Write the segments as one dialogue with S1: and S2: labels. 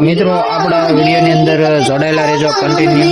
S1: મિત્રો આપણા વિડીયોની અંદર જોડાયેલા રહેજો કન્ટિન્યુ।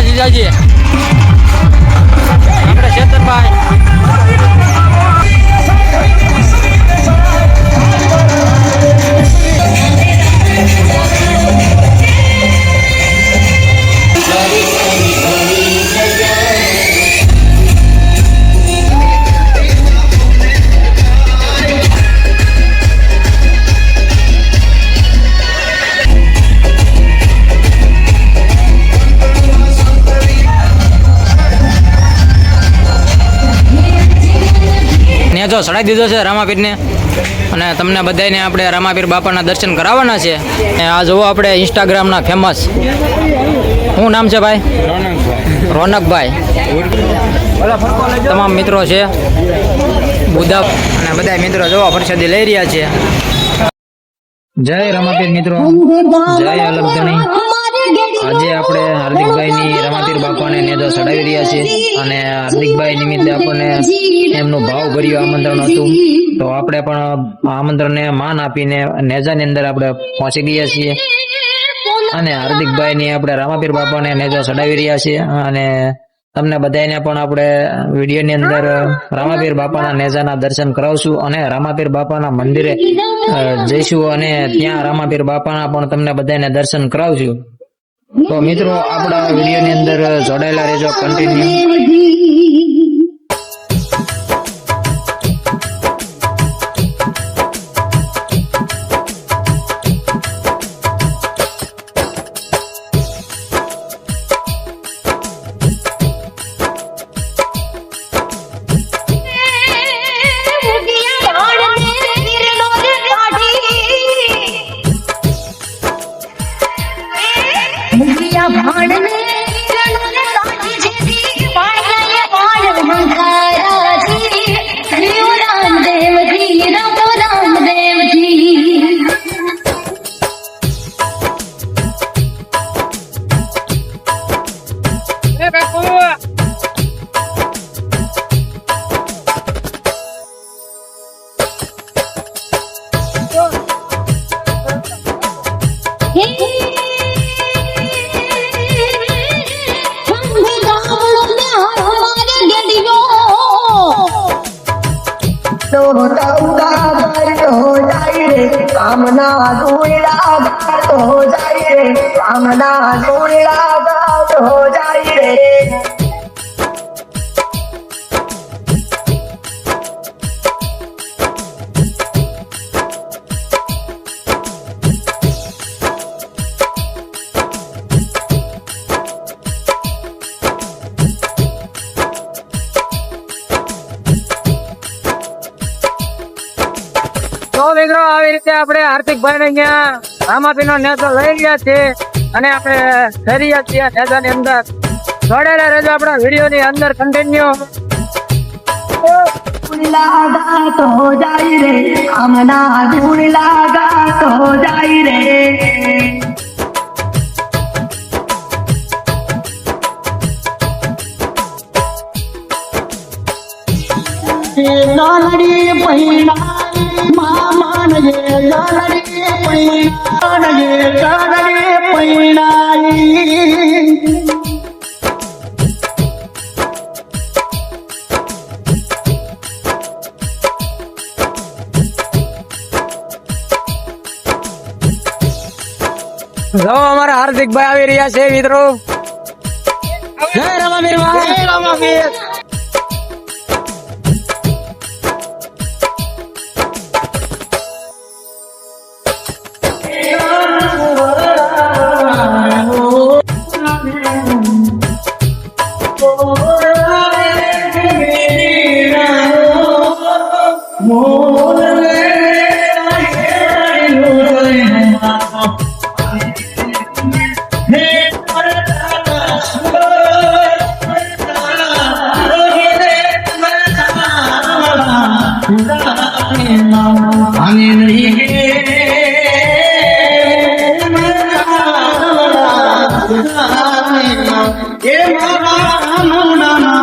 S2: જીજાજી આપણે ચેતનભાઈ જો ચડાવી દીધો છે રામાપીરને અને તમને બધાને આપણે રામાપીર બાપાના દર્શન કરાવવાના છે। આ જુઓ આપણે ઇન્સ્ટાગ્રામના ફેમસ શું નામ છે ભાઈ? રોનકભાઈ। તમામ મિત્રો છે બુધા અને બધા મિત્રો જોવા પ્રસાદી લઈ રહ્યા છે।
S1: જય રામાપીર મિત્રો, જય અલગધણી। આજે આપણે હાર્દિકભાઈની રામાપીર બાપાને નેજો ચડાવી રહ્યા છીએ અને હાર્દિકભાઈ નિમિત્તે આપણને એમનું ભાવભર્યું આમંત્રણ હતું, તો આપણે પણ આમંત્રણને માન આપીને નેજાની અંદર આપણે પહોંચી ગયા છીએ અને હાર્દિકભાઈની આપણે રામાપીર બાપાને નેજો ચડાવી રહ્યા છીએ અને તમને બધાને પણ આપણે વિડીયોની અંદર રામાપીર બાપાના નેજાના દર્શન કરાવશું અને રામાપીર બાપાના મંદિરે જઈશું અને ત્યાં રામાપીર બાપાના પણ તમને બધાને દર્શન કરાવશું। તો મિત્રો આપણા વિડીયોની અંદર જોડાયેલા રહેજો કન્ટિન્યુ।
S3: कामना धूला गात हो जाए रे, कामना धूला गात हो जाए रे।
S2: તો મિત્રો આવી રીતે આપણે હાર્દિકભાઈ ને અહીંયા રામાપીરનો નેજો લઈ ગયા છે અને આપણે જઈ રહ્યા છીએ નેજાની અંદર। જોડેલા રહેજો આપણા વિડીયોની અંદર કન્ટિન્યુ।
S3: गात हो जाए रे, कामना धूला गात हो जाए रे। लालड़ी पहिना मामान ये लालड़ी पहिना ये लालड़ी पहिनाई।
S2: જો અમારા હાર્દિકભાઈ આવી રહ્યા છે મિત્રો। જય રામાપીર, જય રામાપીર।
S4: એ મારા મુંડાના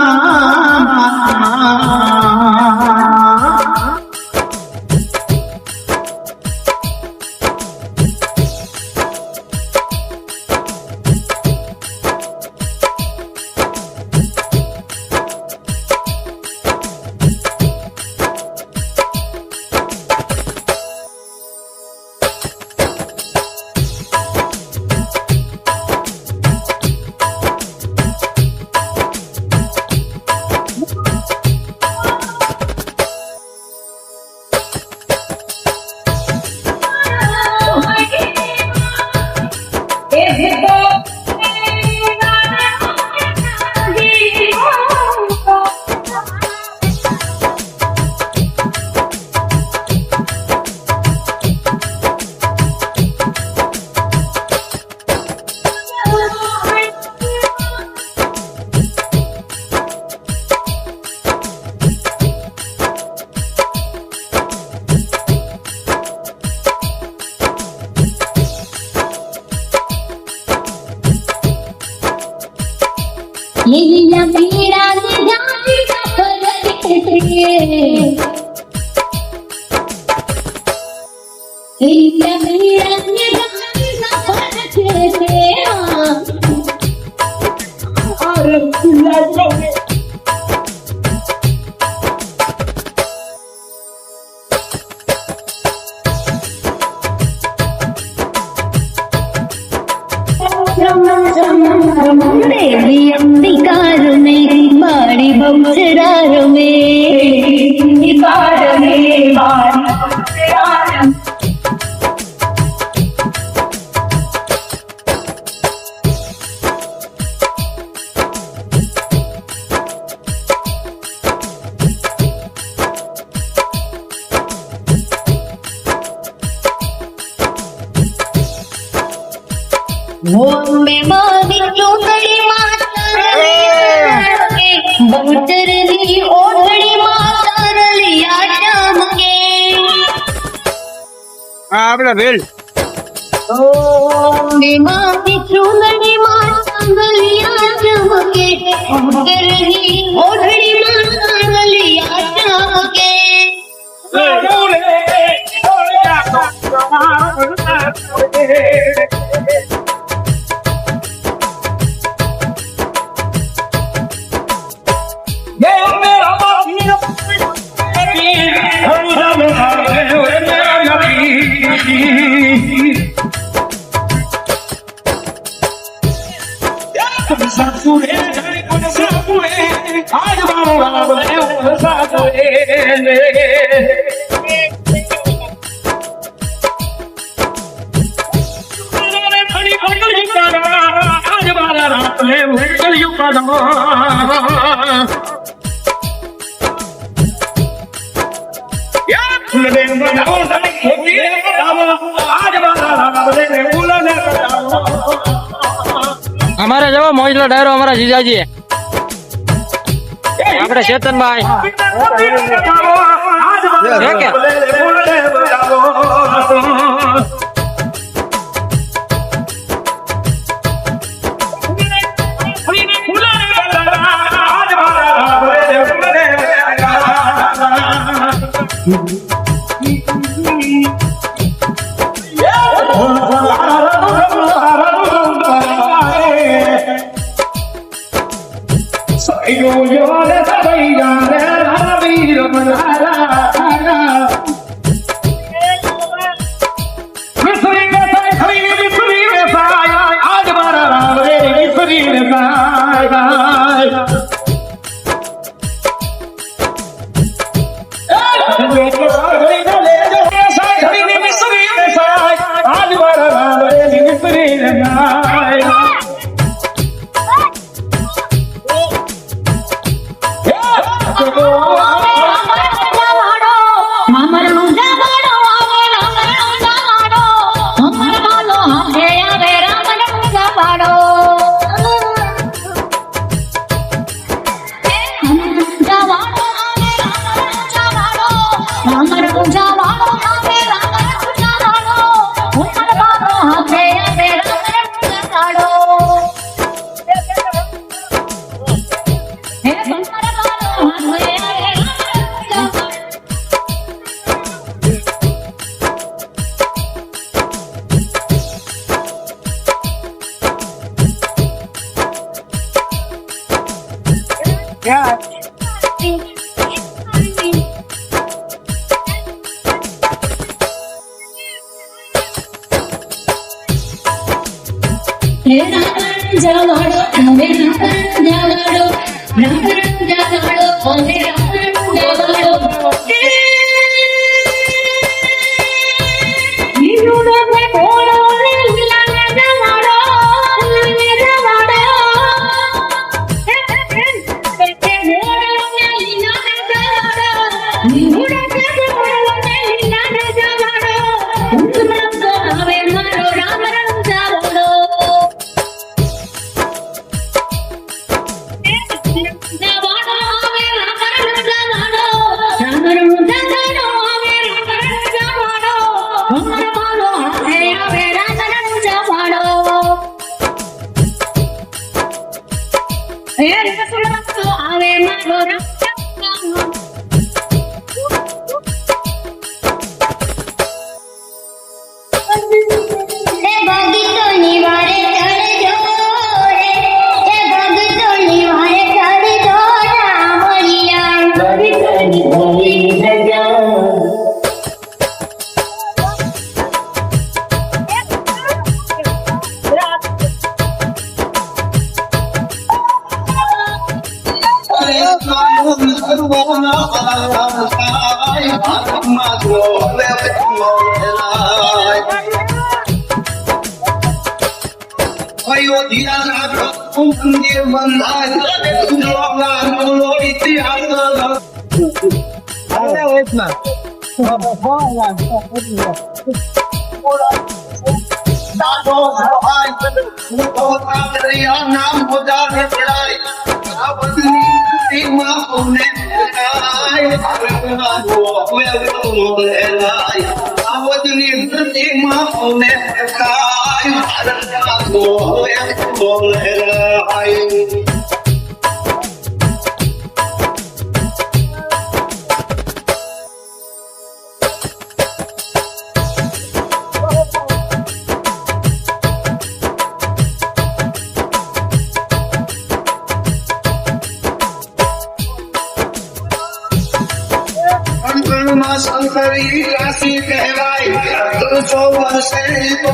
S5: લીલા પીળા ને જાતી ફરક છે લીલા પીળા ને જાતી ફરક છે
S4: અરે ખુલ્લા જોવે
S5: देवी अंबिकार में बाड़ी बमसरार में बाड़ में बाड़ी बमसरार बोम्बे मारी चूतड़ी माता बहुतरली ओढ़ड़ी माता रलिया चमके
S4: આપડે વેલ
S5: बोम्बे मारी चूतड़ी माता रलिया चमके बहुतरली ओढ़ड़ी माता रलिया चमके
S2: અમારે જવો મોજલો ડાયરો અમારા જીજાજી આપણે ચેતનભાઈ હે કે? મામા
S5: જવાડો હવે જવાડો જવાડો હવે જવાડો
S6: મંદિર બંધાય ઇતિહાસ નામ બજાર શંકરી રાશિ કહેવાય 300 વર્ષે તો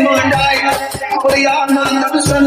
S6: મંડાય દર્શન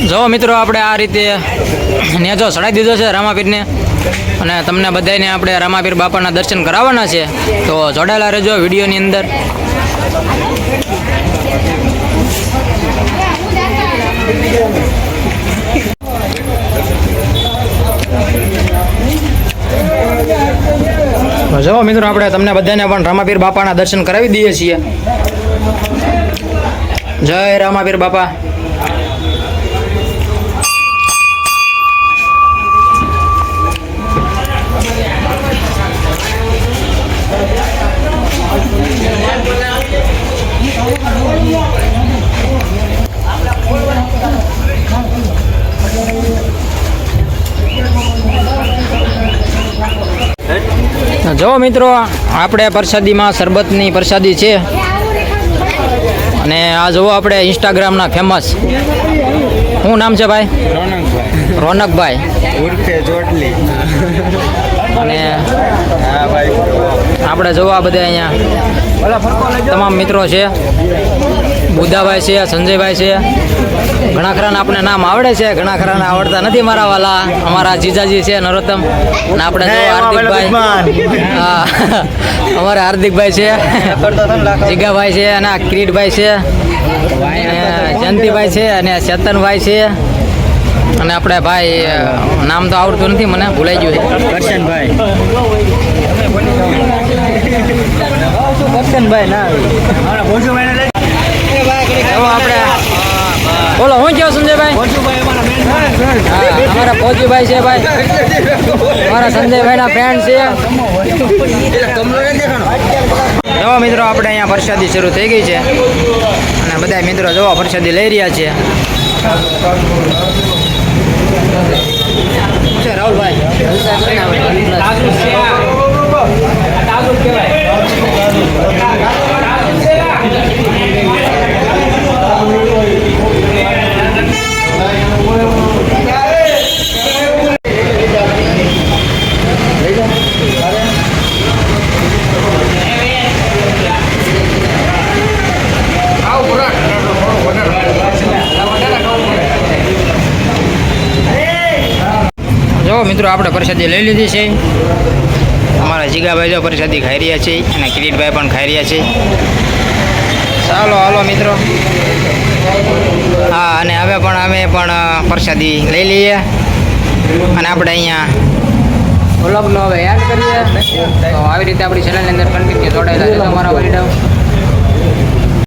S2: જો મિત્રો આપણે આ રીતે નેજો ચડાવી દીધો છે રામાપીરને અને તમને બધાને આપણે રામાપીર બાપાના દર્શન કરાવવાના છે, તો જોડાયેલા રહેજો વિડીયોની અંદર. જો મિત્રો આપણે તમને બધાને પણ રામાપીર બાપાના દર્શન કરાવી દઈએ છીએ. જય રામાપીર બાપા. જો મિત્રો આપણે પ્રસાદીમાં શરબતની પ્રસાદી છે, અને આ જુઓ આપણે ઇન્સ્ટાગ્રામના ફેમસ શું નામ છે ભાઈ? રોનકભાઈ
S7: ઉર્ફે ચોટલી.
S2: અને
S7: હા ભાઈ.
S2: આપણે જોવા બધા અહીંયા તમામ મિત્રો છે. બુદ્ધાભાઈ છે, સંજયભાઈ છે. ઘણા ખરાને આપણે નામ આવડે છે, ઘણા ખરાને આવડતા નથી. મારા વાલા અમારા જીજાજી છે નરોત્તમ, અને આપણે જો હાર્દિકભાઈ, હા અમારા હાર્દિકભાઈ છે, જીગાભાઈ છે, અને આ કિરીટભાઈ છે, અને જયંતિભાઈ છે, અને ચેતનભાઈ છે, અને આપણે ભાઈ નામ તો આવડતું નથી મને, ભૂલાઈ ગયું છે.
S7: કરશનભાઈ.
S2: હવે આપણે બોલો હું કહો સંજયભાઈ? હા, અમારા ફોજીભાઈ છે ભાઈ, અમારા સંજયભાઈના ફ્રેન્ડ છે. જો મિત્રો આપણે અહીંયા પ્રસાદી શરૂ થઈ ગઈ છે, અને બધા મિત્રો જો પ્રસાદી લઈ રહ્યા છે. શું છે રાહુલભાઈ? જો મિત્રો આપણે પ્રસાદી લઈ લીધી છે. અમારા જીગાભાઈ જો પ્રસાદી ખાઈ રહ્યા છે, અને કિરીટભાઈ પણ ખાઈ રહ્યા છે. ચાલો હાલો મિત્રો, હા, અને હવે પણ અમે પણ પ્રસાદી લઈ લઈએ, અને આપણે અહીંયા વ્લોગનો હવે એડ કરીએ. તો આવી રીતે આપણી ચેનલની અંદર કન્ટિન્યુ જોડાયેલા છે તમારા વડીડાઓ.